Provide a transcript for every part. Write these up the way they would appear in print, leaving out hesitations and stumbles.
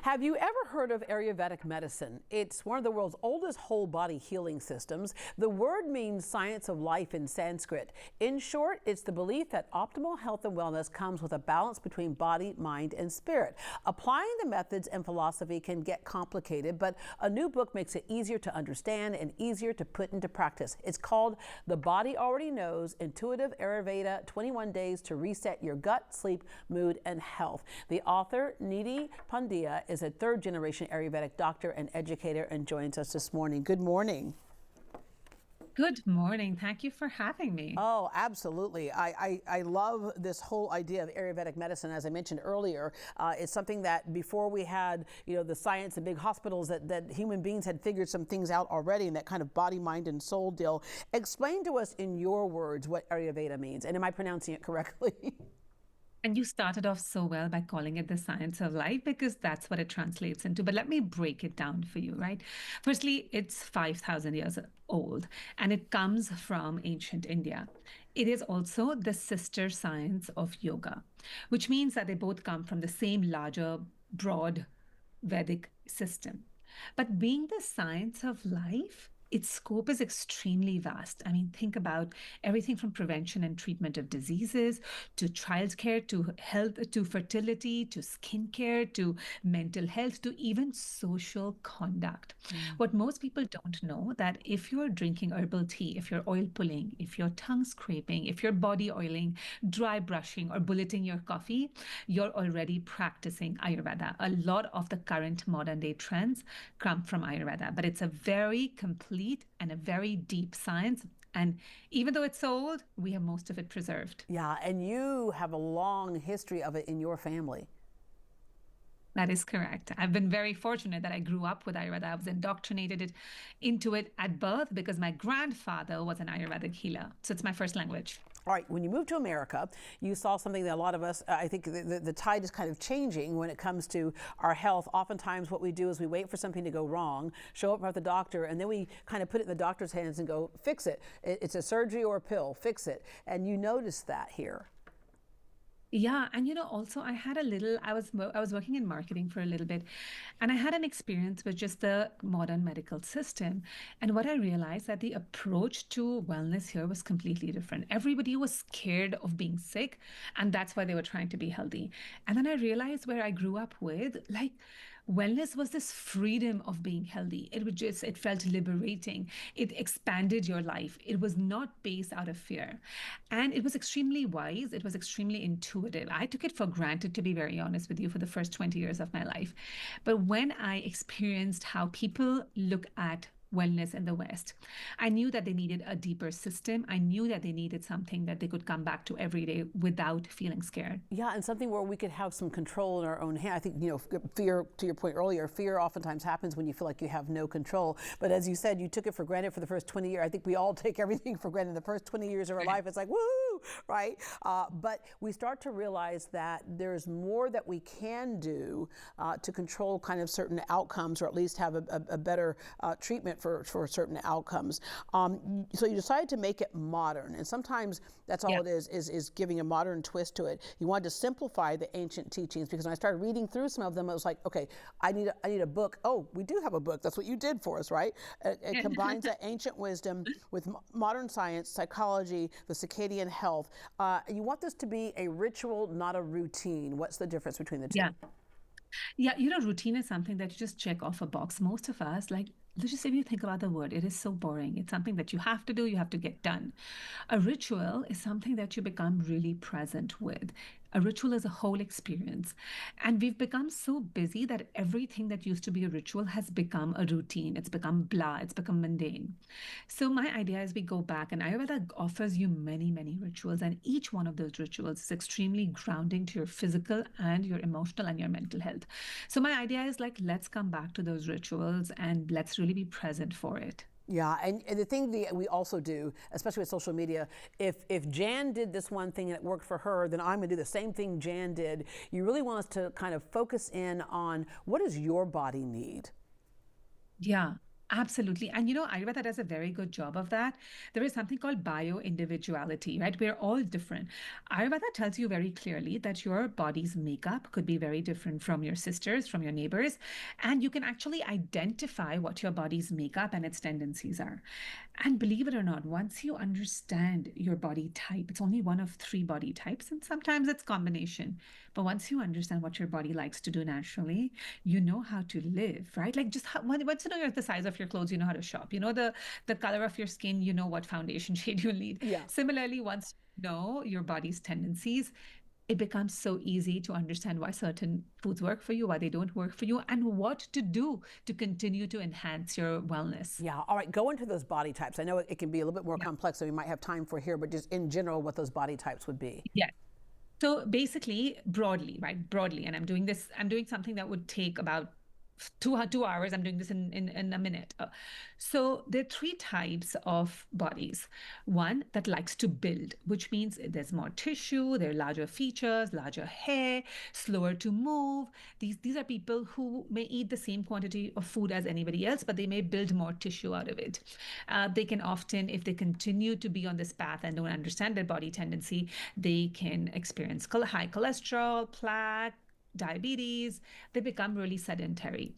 Have you ever heard of Ayurvedic medicine? It's one of the world's oldest whole body healing systems. The word means science of life in Sanskrit. In short, it's the belief that optimal health and wellness comes with a balance between body, mind, and spirit. Applying the methods and philosophy can get complicated, but a new book makes it easier to understand and easier to put into practice. It's called The Body Already Knows, Intuitive Ayurveda, 21 Days to Reset Your Gut, Sleep, Mood, and Health. The author, Nidhi, Pandya, is a third-generation Ayurvedic doctor and educator and joins us this morning. Good morning. Good morning. Thank you for having me. Oh, absolutely. I love this whole idea of Ayurvedic medicine. As I mentioned earlier, it's something that before we had, the science and big hospitals, that human beings had figured some things out already, and that kind of body, mind, and soul deal. Explain to us in your words what Ayurveda means, and am I pronouncing it correctly? And you started off so well by calling it the science of life because that's what it translates into. But let me break it down for you, right? Firstly, it's 5,000 years old and it comes from ancient India. It is also the sister science of yoga, which means that they both come from the same larger, broad Vedic system. But being the science of life, its scope is extremely vast. I mean, think about everything from prevention and treatment of diseases to childcare, to health, to fertility, to skincare, to mental health, to even social conduct. What most people don't know that if you're drinking herbal tea, if you're oil pulling, if you're tongue scraping, if you're body oiling, dry brushing, or bulleting your coffee, you're already practicing Ayurveda. A lot of the current modern day trends come from Ayurveda, but it's a very complete and a very deep science. And even though it's so old, we have most of it preserved. Yeah, and you have a long history of it in your family. That is correct. I've been very fortunate that I grew up with Ayurveda. I was indoctrinated into it at birth because my grandfather was an Ayurvedic healer. So it's my first language. All right, when you moved to America, you saw something that a lot of us, I think the tide is kind of changing when it comes to our health. Oftentimes what we do is we wait for something to go wrong, show up at the doctor, and then we kind of put it in the doctor's hands and go, fix it. It's a surgery or a pill, fix it. And you noticed that here. Yeah, and also I was working in marketing for a little bit, and I had an experience with just the modern medical system. And what I realized that the approach to wellness here was completely different. Everybody was scared of being sick, and that's why they were trying to be healthy. And then I realized where I grew up with, like, wellness was this freedom of being healthy. It felt liberating. It expanded your life. It was not based out of fear. And it was extremely wise. It was extremely intuitive. I took it for granted, to be very honest with you, for the first 20 years of my life. But when I experienced how people look at wellness in the West, I knew that they needed a deeper system. I knew that they needed something that they could come back to every day without feeling scared. Yeah, and something where we could have some control in our own hand. I think, fear, to your point earlier, fear oftentimes happens when you feel like you have no control. But as you said, you took it for granted for the first 20 years. I think we all take everything for granted. The first 20 years of our life, it's like, woo, right? But we start to realize that there's more that we can do to control kind of certain outcomes, or at least have a better treatment for certain outcomes. So you decided to make it modern, and sometimes that's all it is giving a modern twist to it. You wanted to simplify the ancient teachings, because when I started reading through some of them, it was like, okay, I need a book. Oh, we do have a book. That's what you did for us, right? It combines the ancient wisdom with modern science, psychology, the circadian health. You want this to be a ritual, not a routine. What's the difference between the two? Yeah. Yeah, routine is something that you just check off a box. Most of us, like, let's just say, if you think about the word, it is so boring. It's something that you have to do, you have to get done. A ritual is something that you become really present with. A ritual is a whole experience. And we've become so busy that everything that used to be a ritual has become a routine. It's become blah, it's become mundane. So my idea is we go back, and Ayurveda offers you many, many rituals. And each one of those rituals is extremely grounding to your physical and your emotional and your mental health. So my idea is, like, let's come back to those rituals and let's really be present for it. Yeah, and the thing that we also do, especially with social media, if Jan did this one thing and it worked for her, then I'm going to do the same thing Jan did. You really want us to kind of focus in on, what does your body need? Yeah. Absolutely. And Ayurveda does a very good job of that. There is something called bio-individuality, right? We're all different. Ayurveda tells you very clearly that your body's makeup could be very different from your sisters, from your neighbors, and you can actually identify what your body's makeup and its tendencies are. And believe it or not, once you understand your body type, it's only one of three body types, and sometimes it's combination. But once you understand what your body likes to do naturally, you know how to live, right? Like just once you know the size of your clothes, you know how to shop. You know the color of your skin, you know what foundation shade you need. Yeah. Similarly, once you know your body's tendencies, it becomes so easy to understand why certain foods work for you, why they don't work for you, and what to do to continue to enhance your wellness. Yeah. All right. Go into those body types. I know it can be a little bit more complex, so we might have time for here, but just in general, what those body types would be. Yeah. So basically, broadly, right? Broadly, and I'm doing something that would take about 2 hours. I'm doing this in a minute. So there are three types of bodies. One that likes to build, which means there's more tissue, there are larger features, larger hair, slower to move. These are people who may eat the same quantity of food as anybody else, but they may build more tissue out of it. They can often, if they continue to be on this path and don't understand their body tendency, they can experience high cholesterol, plaque, diabetes. They become really sedentary.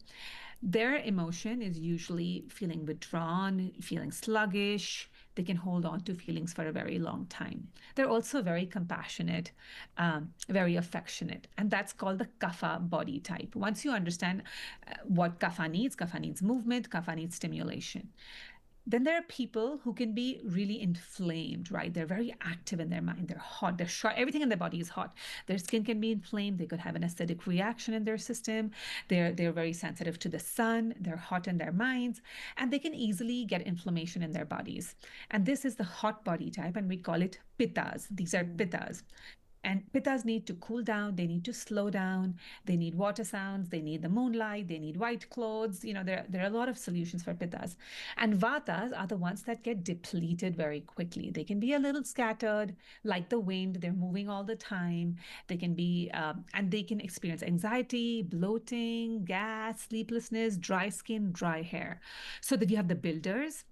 Their emotion is usually feeling withdrawn, feeling sluggish. They can hold on to feelings for a very long time. They're also very compassionate, very affectionate, and that's called the kapha body type. Once you understand what kapha needs movement, kapha needs stimulation. Then there are people who can be really inflamed, right? They're very active in their mind. They're hot. They're sharp. Everything in their body is hot. Their skin can be inflamed. They could have an acidic reaction in their system. They're very sensitive to the sun. They're hot in their minds, and they can easily get inflammation in their bodies. And this is the hot body type, and we call it pittas. These are pittas. And pittas need to cool down, they need to slow down, they need water sounds, they need the moonlight, they need white clothes. There are a lot of solutions for pittas. And vatas are the ones that get depleted very quickly. They can be a little scattered, like the wind, they're moving all the time. They can be, and they can experience anxiety, bloating, gas, sleeplessness, dry skin, dry hair. So that you have the builders,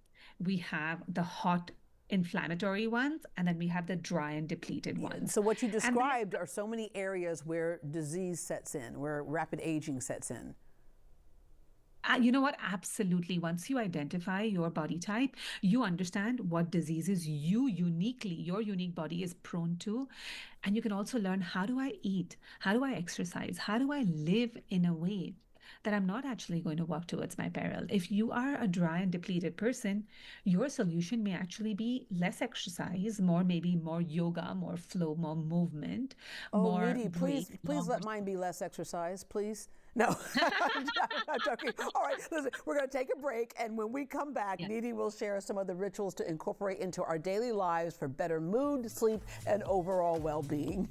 we have the hot inflammatory ones, and then we have the dry and depleted ones. So what you described are so many areas where disease sets in, where rapid aging sets in. You know what? Absolutely. Once you identify your body type, you understand what diseases your unique body is prone to. And you can also learn, how do I eat? How do I exercise? How do I live in a way that I'm not actually going to walk towards my peril? If you are a dry and depleted person, your solution may actually be less exercise, maybe more yoga, more flow, more movement, more Nidhi, please let mine be less exercise, please. No, I'm joking. All right, listen, we're going to take a break, and when we come back, Nidhi will share some of the rituals to incorporate into our daily lives for better mood, sleep, and overall well-being.